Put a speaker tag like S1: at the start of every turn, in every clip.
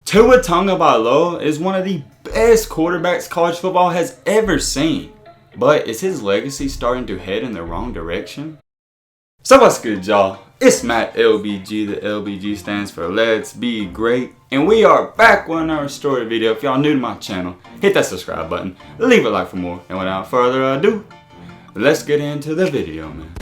S1: Tua Tagovailoa is one of the best quarterbacks college football has ever seen. But is his legacy starting to head in the wrong direction? So what's good, y'all? It's Matt LBG. The LBG stands for Let's Be Great. And we are back with another story video. If y'all new to my channel, hit that subscribe button, leave a like for more. And without further ado, let's get into the video, man.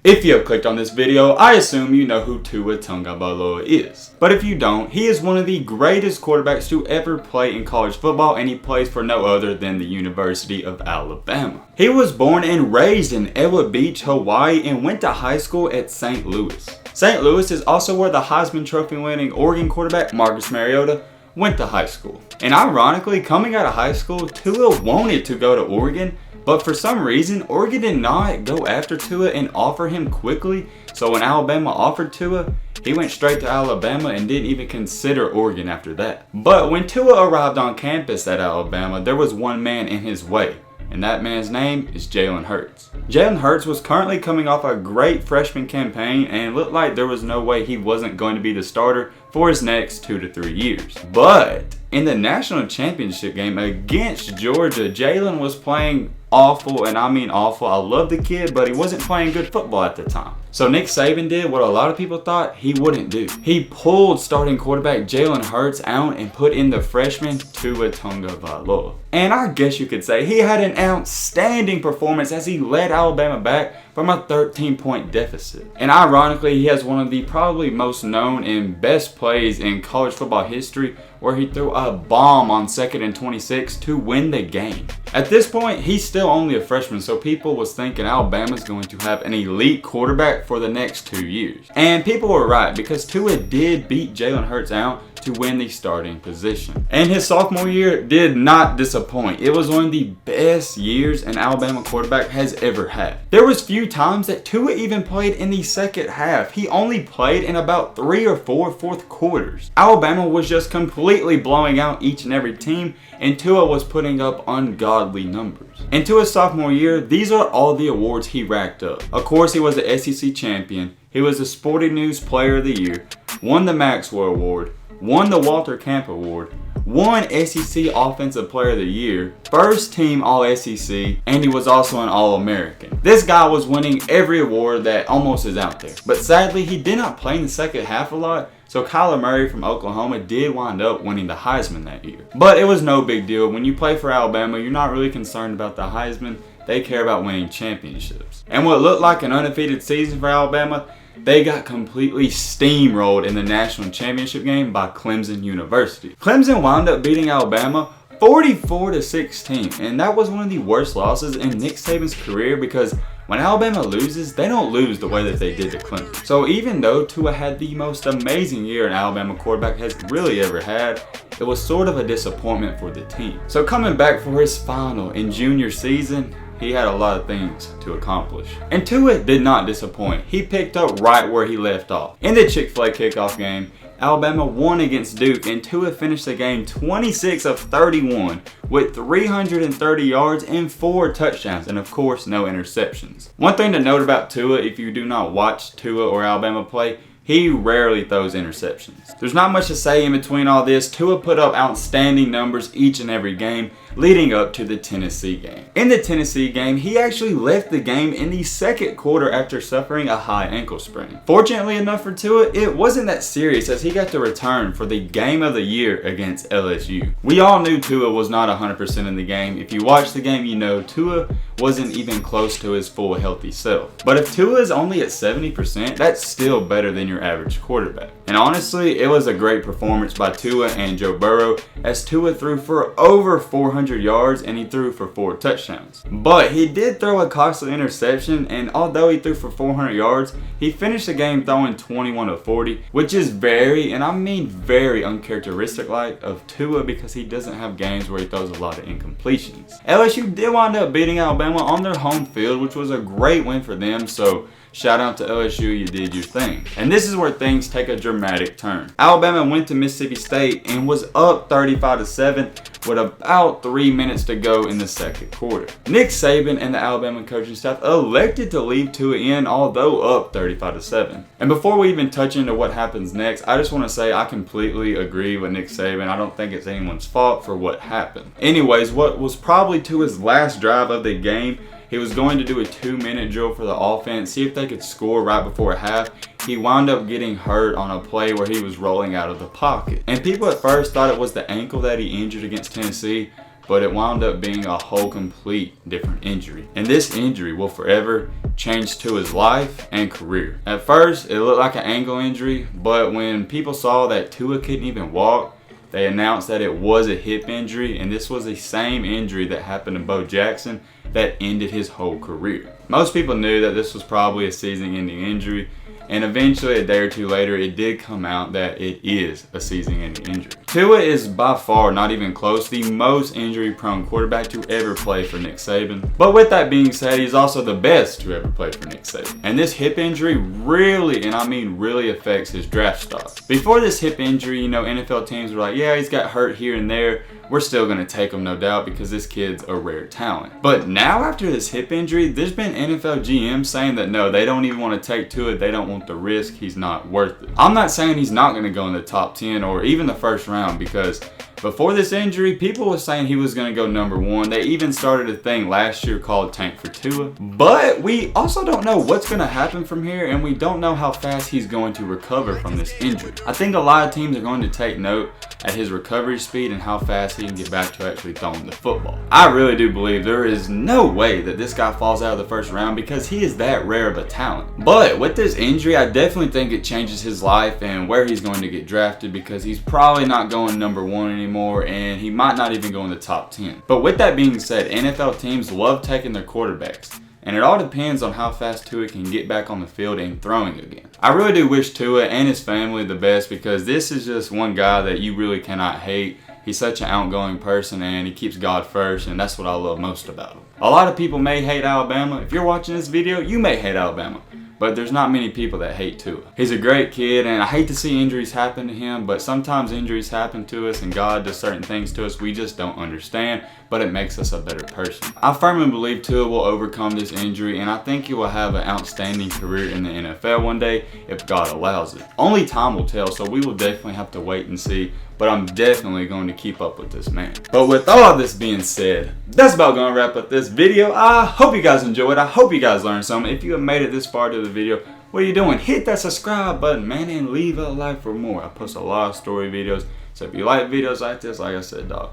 S1: If you have clicked on this video, I assume you know who Tua Tagovailoa is. But if you don't, he is one of the greatest quarterbacks to ever play in college football, and he plays for no other than the University of Alabama. He was born and raised in Ella Beach, Hawaii, and went to high school at St. Louis. St. Louis is also where the Heisman Trophy winning Oregon quarterback Marcus Mariota went to high school. And ironically, coming out of high school, Tua wanted to go to Oregon, but for some reason, Oregon did not go after Tua and offer him quickly. So when Alabama offered Tua, he went straight to Alabama and didn't even consider Oregon after that. But when Tua arrived on campus at Alabama, there was one man in his way. And that man's name is Jalen Hurts. Jalen Hurts was currently coming off a great freshman campaign and looked like there was no way he wasn't going to be the starter for his next 2 to 3 years. But in the national championship game against Georgia, Jalen was playing awful, and I mean awful. I love the kid, but he wasn't playing good football at the time. So Nick Saban did what a lot of people thought he wouldn't do. He pulled starting quarterback Jalen Hurts out and put in the freshman Tua Tagovailoa. And I guess you could say he had an outstanding performance as he led Alabama back from a 13-point deficit. And ironically, he has one of the probably most known and best plays in college football history, where he threw a bomb on 2nd and 26 to win the game. At this point, he's still only a freshman, so people was thinking Alabama's going to have an elite quarterback for the next 2 years. And people were right, because Tua did beat Jalen Hurts out to win the starting position. And his sophomore year did not disappoint. It was one of the best years an Alabama quarterback has ever had. There was few times that Tua even played in the second half. He only played in about 3 or 4 fourth quarters. Alabama was just completely blowing out each and every team, and Tua was putting up ungodly numbers. In Tua's sophomore year, these are all the awards he racked up. Of course, he was the SEC champion. He was the Sporting News Player of the Year, won the Maxwell Award, won the Walter Camp Award, won SEC Offensive Player of the Year, first team All-SEC, and he was also an All-American. This guy was winning every award that almost is out there. But sadly, he did not play in the second half a lot, so Kyler Murray from Oklahoma did wind up winning the Heisman that year. But it was no big deal. When you play for Alabama, you're not really concerned about the Heisman. They care about winning championships. And what looked like an undefeated season for Alabama, they got completely steamrolled in the national championship game by Clemson University. Clemson wound up beating Alabama 44-16, and that was one of the worst losses in Nick Saban's career, because when Alabama loses, they don't lose the way that they did to Clemson. So even though Tua had the most amazing year an Alabama quarterback has really ever had, it was sort of a disappointment for the team. So coming back for his final and junior season, he had a lot of things to accomplish. And Tua did not disappoint. He picked up right where he left off. In the Chick-fil-A kickoff game, Alabama won against Duke, and Tua finished the game 26 of 31 with 330 yards and 4 touchdowns, and of course, no interceptions. One thing to note about Tua, if you do not watch Tua or Alabama play, he rarely throws interceptions. There's not much to say in between all this. Tua put up outstanding numbers each and every game leading up to the Tennessee game. In the Tennessee game, he actually left the game in the second quarter after suffering a high ankle sprain. Fortunately enough for Tua, it wasn't that serious, as he got to return for the game of the year against LSU. We all knew Tua was not 100% in the game. If you watch the game, you know Tua wasn't even close to his full healthy self. But if Tua is only at 70%, that's still better than your average quarterback. And honestly, it was a great performance by Tua and Joe Burrow, as Tua threw for over 400 yards and he threw for 4 touchdowns. But he did throw a costly interception, and although he threw for 400 yards, he finished the game throwing 21 of 40, which is very, and I mean very, uncharacteristic like of Tua, because he doesn't have games where he throws a lot of incompletions. LSU did wind up beating Alabama on their home field, which was a great win for them, so shout out to LSU, you did your thing. And this is where things take a dramatic turn. Alabama went to Mississippi State and was up 35-7 with about 3 3 minutes to go in the second quarter. Nick Saban and the Alabama coaching staff elected to leave Tua in, although up 35-7. And before we even touch into what happens next, I just want to say I completely agree with Nick Saban. I don't think it's anyone's fault for what happened. Anyways, what was probably Tua's last drive of the game, he was going to do a 2-minute drill for the offense, see if they could score right before half. He wound up getting hurt on a play where he was rolling out of the pocket. And people at first thought it was the ankle that he injured against Tennessee, but it wound up being a whole complete different injury. And this injury will forever change Tua's life and career. At first, it looked like an ankle injury, but when people saw that Tua couldn't even walk, they announced that it was a hip injury, and this was the same injury that happened to Bo Jackson that ended his whole career. Most people knew that this was probably a season-ending injury, and eventually, a day or two later, it did come out that it is a season-ending injury. Tua is by far, not even close, the most injury-prone quarterback to ever play for Nick Saban. But with that being said, he's also the best to ever play for Nick Saban. And this hip injury really, and I mean really, affects his draft stock. Before this hip injury, NFL teams were like, yeah, he's got hurt here and there. We're still going to take him, no doubt, because this kid's a rare talent. But now, after this hip injury, there's been NFL GMs saying that no, they don't even want to take to it. They don't want the risk. He's not worth it. I'm not saying he's not going to go in the top 10 or even the first round, because before this injury, people were saying he was going to go number 1. They even started a thing last year called Tank for Tua. But we also don't know what's going to happen from here, and we don't know how fast he's going to recover from this injury. I think a lot of teams are going to take note at his recovery speed and how fast he can get back to actually throwing the football. I really do believe there is no way that this guy falls out of the first round, because he is that rare of a talent. But with this injury, I definitely think it changes his life and where he's going to get drafted, because he's probably not going number 1 anymore, and he might not even go in the top 10. But with that being said, NFL teams love taking their quarterbacks, and it all depends on how fast Tua can get back on the field and throwing again. I really do wish Tua and his family the best, because this is just one guy that you really cannot hate. He's such an outgoing person, and he keeps God first, and that's what I love most about him. A lot of people may hate Alabama. If you're watching this video, you may hate Alabama, but there's not many people that hate Tua. He's a great kid, and I hate to see injuries happen to him, but sometimes injuries happen to us and God does certain things to us we just don't understand, but it makes us a better person. I firmly believe Tua will overcome this injury, and I think he will have an outstanding career in the NFL one day if God allows it. Only time will tell, so we will definitely have to wait and see, but I'm definitely going to keep up with this man. But with all this being said, that's about going to wrap up this video. I hope you guys enjoyed. I hope you guys learned something. If you have made it this far to the video, what are you doing? Hit that subscribe button, man, and leave a like for more. I post a lot of story videos, so if you like videos like this, like I said, dog,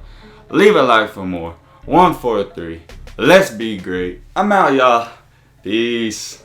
S1: leave a like for more. 1, 4, 3. Let's be great. I'm out, y'all. Peace.